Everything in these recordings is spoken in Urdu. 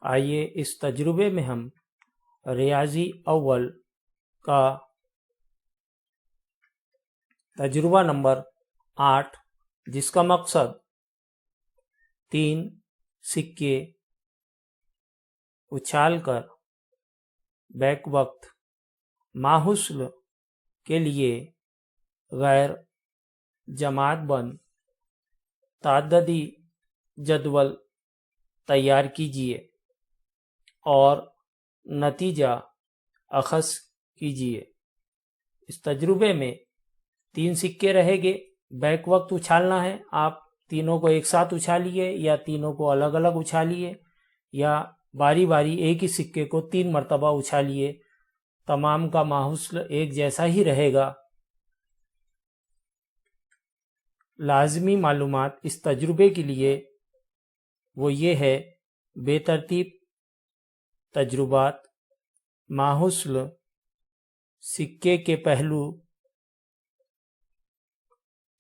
آئیے اس تجربے میں ہم ریاضی اول کا تجربہ نمبر 8 جس کا مقصد 3 سکے اچھال کر بیک وقت ماحصل کے لیے غیر جماعت بند تعددی جدول تیار کیجیے اور نتیجہ اخذ کیجیے۔ اس تجربے میں 3 سکے رہے گے، بیک وقت اچھالنا ہے۔ آپ تینوں کو ایک ساتھ اچھالیے یا تینوں کو الگ الگ اچھالیے یا باری باری ایک ہی سکے کو 3 مرتبہ اچھالیے۔ تمام کا ماحصل ایک جیسا ہی رہے گا۔ لازمی معلومات اس تجربے کے لیے وہ یہ ہے: بے ترتیب تجربات، ماحصل، سکے کے پہلو،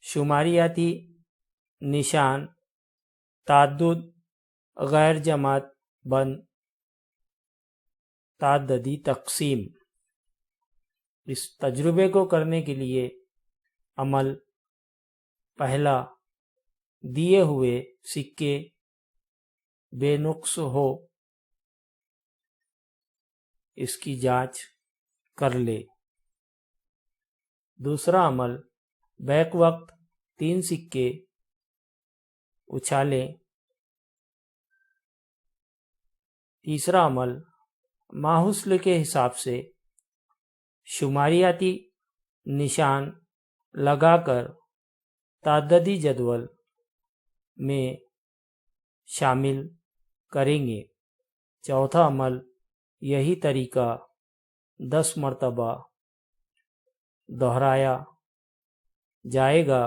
شماریاتی نشان، تعدد، غیر جماعت بند تعددی تقسیم۔ اس تجربے کو کرنے کے لیے عمل: پہلا، دیے ہوئے سکے بے نقص ہو اس کی جانچ کر لے۔ دوسرا عمل: بیک وقت 3 سکے اچھالیں۔ تیسرا عمل: ماحصل کے حساب سے شماریاتی نشان لگا کر تعددی جدول میں شامل کریں گے۔ چوتھا عمل: یہی طریقہ 10 مرتبہ دہرایا جائے گا،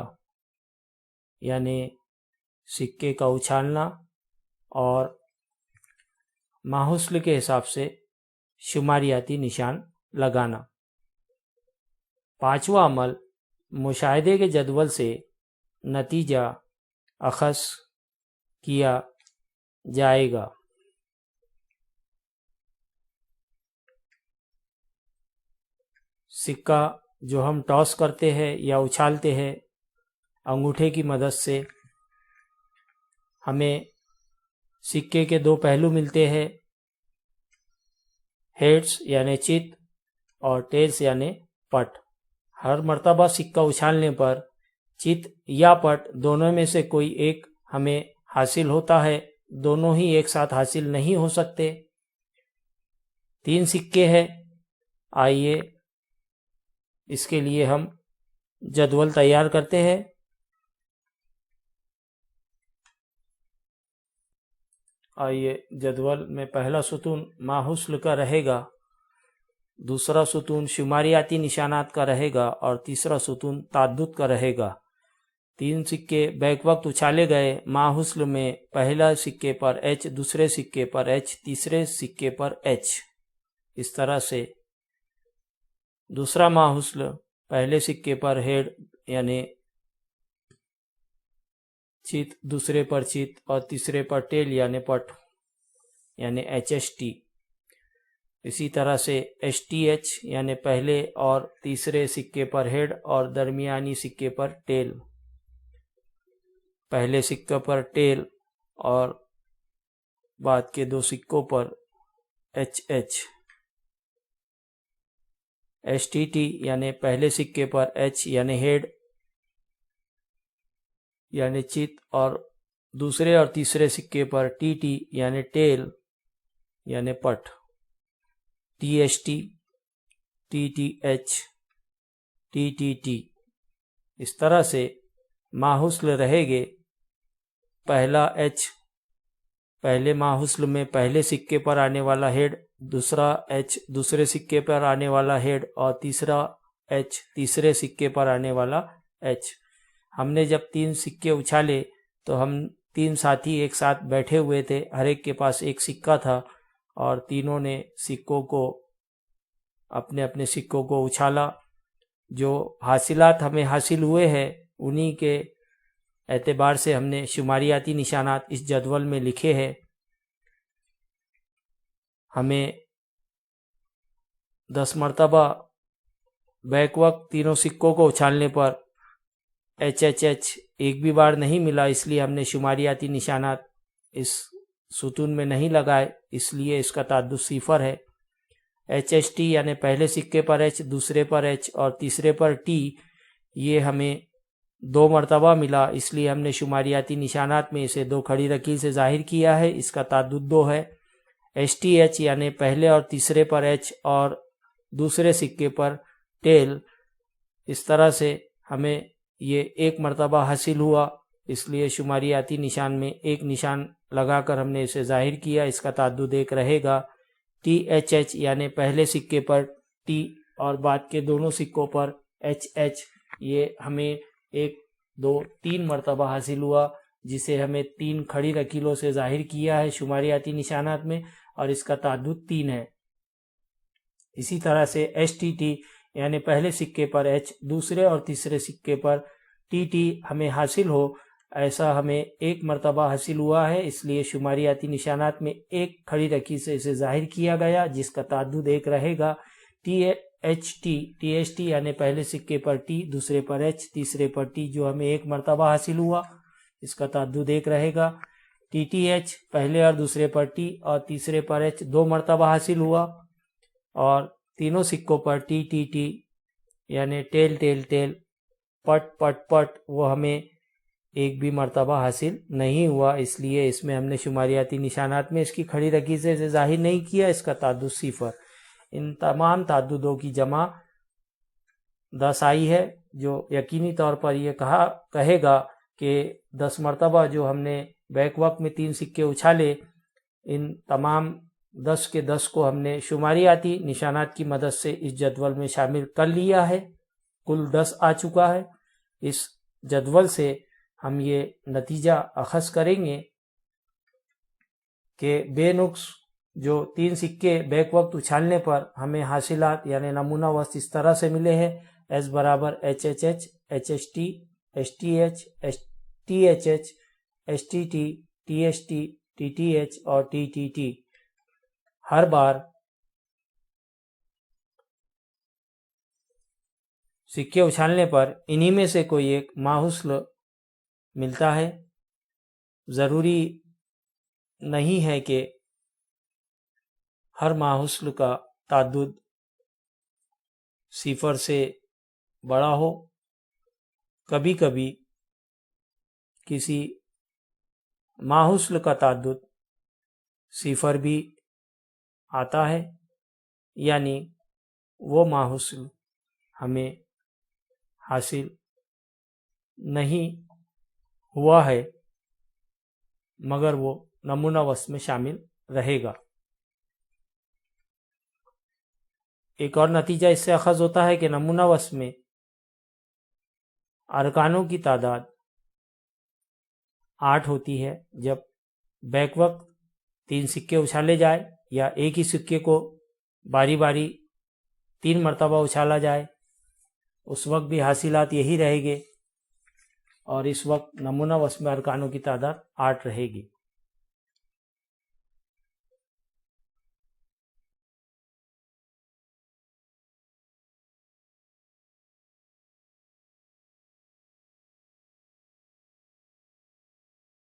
یعنی سکے کا اچھالنا اور ماحصل کے حساب سے شماریاتی نشان لگانا۔ پانچواں عمل: مشاہدے کے جدول سے نتیجہ اخذ کیا جائے گا۔ سکہ جو ہم ٹاس کرتے ہیں یا اچھالتے ہیں انگوٹھے کی مدد سے، ہمیں سکے کے 2 پہلو ملتے ہیں، ہیڈز یعنی چت اور ٹیلز یعنی پٹ۔ ہر مرتبہ سکہ اچھالنے پر چت یا پٹ دونوں میں سے کوئی ایک ہمیں حاصل ہوتا ہے، دونوں ہی ایک ساتھ حاصل نہیں ہو سکتے۔ 3 سکے ہیں، آئیے اس کے لیے ہم جدول تیار کرتے ہیں۔ آئیے جدول میں پہلا ستون ماحصل کا رہے گا، دوسرا ستون شماریاتی نشانات کا رہے گا اور تیسرا ستون تعدد کا رہے گا۔ 3 سکے بیک وقت اچھالے گئے، ماحصل میں پہلا سکے پر ایچ، دوسرے سکے پر ایچ، تیسرے سکے پر ایچ۔ اس طرح سے دوسرا ماحصل پہلے سکے پر ہیڈ یعنی چت، دوسرے پر چت اور تیسرے پر ٹیل یعنی پٹ یعنی ایچ ایس ٹی۔ اسی طرح سے ایچ ٹی ایچ یعنی پہلے اور تیسرے سکے پر ہیڈ اور درمیانی سکے پر ٹیل، پہلے سکے پر ٹیل اور بعد کے 2 سکوں پر H H. H T T یعنی پہلے سکے پر ایچ یعنی ہیڈ یعنی چت اور دوسرے اور تیسرے سکے پر ٹی ٹی یعنی ٹیل یعنی پٹ۔ T H T, T T H, T T T. اس طرح سے ماحصل رہے گے: پہلا ایچ پہلے ماحصل میں پہلے سکے پر آنے والا ہیڈ، دوسرا ایچ دوسرے سکے پر آنے والا ہیڈ اور تیسرا ایچ تیسرے سکے پر آنے والا ایچ۔ ہم نے جب 3 سکے اچھالے تو ہم 3 ساتھی ایک ساتھ بیٹھے ہوئے تھے، ہر ایک کے پاس ایک سکہ تھا اور تینوں نے سکوں کو اپنے اپنے سکوں کو اچھالا۔ جو حاصلات ہمیں حاصل ہوئے ہیں انہی کے اعتبار سے ہم نے شماریاتی نشانات اس جدول میں لکھے ہیں۔ ہمیں 10 مرتبہ بیک وقت تینوں سکوں کو اچھالنے پر ایچ ایچ ایچ ایک بھی بار نہیں ملا، اس لیے ہم نے شماریاتی نشانات اس ستون میں نہیں لگائے، اس لیے اس کا تعدد صفر ہے۔ ایچ ایچ ٹی یعنی پہلے سکے پر ایچ، دوسرے پر ایچ اور تیسرے پر ٹی، یہ ہمیں 2 مرتبہ ملا، اس لیے ہم نے شماریاتی نشانات میں اسے 2 کھڑی لکیر سے ظاہر کیا ہے، اس کا تعدد 2 ہے۔ ایچ ٹی ایچ یعنی پہلے اور تیسرے پر ایچ اور دوسرے سکے پر ٹیل، اس طرح سے ہمیں یہ 1 مرتبہ حاصل ہوا، اس لیے شماریاتی نشان میں 1 نشان لگا کر ہم نے اسے ظاہر کیا، اس کا تعدد 1 رہے گا۔ ٹی ایچ ایچ یعنی پہلے سکے پر ٹی اور بعد کے دونوں سکوں پر ایچ ایچ، یہ ہمیں 1 2 3 مرتبہ حاصل ہوا، جسے ہمیں 3 کھڑی لکیروں سے ظاہر کیا ہے شماریاتی نشانات میں، اور اس کا تعدد 3 ہے۔ اسی طرح سے ایچ ٹی ٹی یعنی پہلے سکے پر ایچ، دوسرے اور تیسرے سکے پر ٹی ٹی ہمیں حاصل ہو، ایسا ہمیں 1 مرتبہ حاصل ہوا ہے، اس لیے شماریاتی نشانات میں 1 کھڑی لکیر سے اسے ظاہر کیا گیا، جس کا تعدد 1 رہے گا۔ ٹی ایچ ٹی یعنی پہلے سکے پر ٹی، دوسرے پر ایچ، تیسرے پر ٹی، جو ہمیں 1 مرتبہ حاصل ہوا، اس کا تعدد 1 رہے گا۔ ٹی ٹی ایچ پہلے اور دوسرے پر ٹی اور تیسرے پر ایچ 2 مرتبہ حاصل ہوا، اور تینوں سکوں پر ٹی ٹی ٹی یعنی ٹیل ٹیل ٹیل، پٹ پٹ پٹ، وہ ہمیں 1 بھی مرتبہ حاصل نہیں ہوا، اس لیے اس میں ہم نے شماریاتی نشانات میں اس کی کھڑی لکیر سے ظاہر نہیں کیا، اس کا تعدد صفر۔ ان تمام تعددوں کی جمع 10 آئی ہے، جو یقینی طور پر یہ کہے گا کہ 10 مرتبہ جو ہم نے بیک وقت میں 3 سکے اچھالے، ان تمام 10 کے 10 کو ہم نے شماریاتی نشانات کی مدد سے اس جدول میں شامل کر لیا ہے، کل 10 آ چکا ہے۔ اس جدول سے ہم یہ نتیجہ اخذ کریں گے کہ بے نقص جو 3 سکے بیک وقت اچھالنے پر ہمیں حاصلات یعنی نمونہ وسط اس طرح سے ملے ہیں، ایس برابر H H H, H H T, H T H, T H H, H T T, T H T, T T H اور ٹی ٹی ٹی۔ ہر بار سکے اچھالنے پر انہی میں سے کوئی ایک ماحصل ملتا ہے، ضروری نہیں ہے کہ ہر ماحصل کا تعدد 0 سے بڑا ہو، کبھی کبھی کسی ماحصل کا تعدد 0 بھی آتا ہے، یعنی وہ ماحصل ہمیں حاصل نہیں ہوا ہے مگر وہ نمونہ وسط میں شامل رہے گا۔ ایک اور نتیجہ اس سے اخذ ہوتا ہے کہ نمونہ وسط میں ارکانوں کی تعداد 8 ہوتی ہے۔ جب بیک وقت 3 سکے اچھالے جائے یا ایک ہی سکے کو باری باری 3 مرتبہ اچھالا جائے، اس وقت بھی حاصلات یہی رہے گے، اور اس وقت نمونہ وسط میں ارکانوں کی تعداد 8 رہے گی۔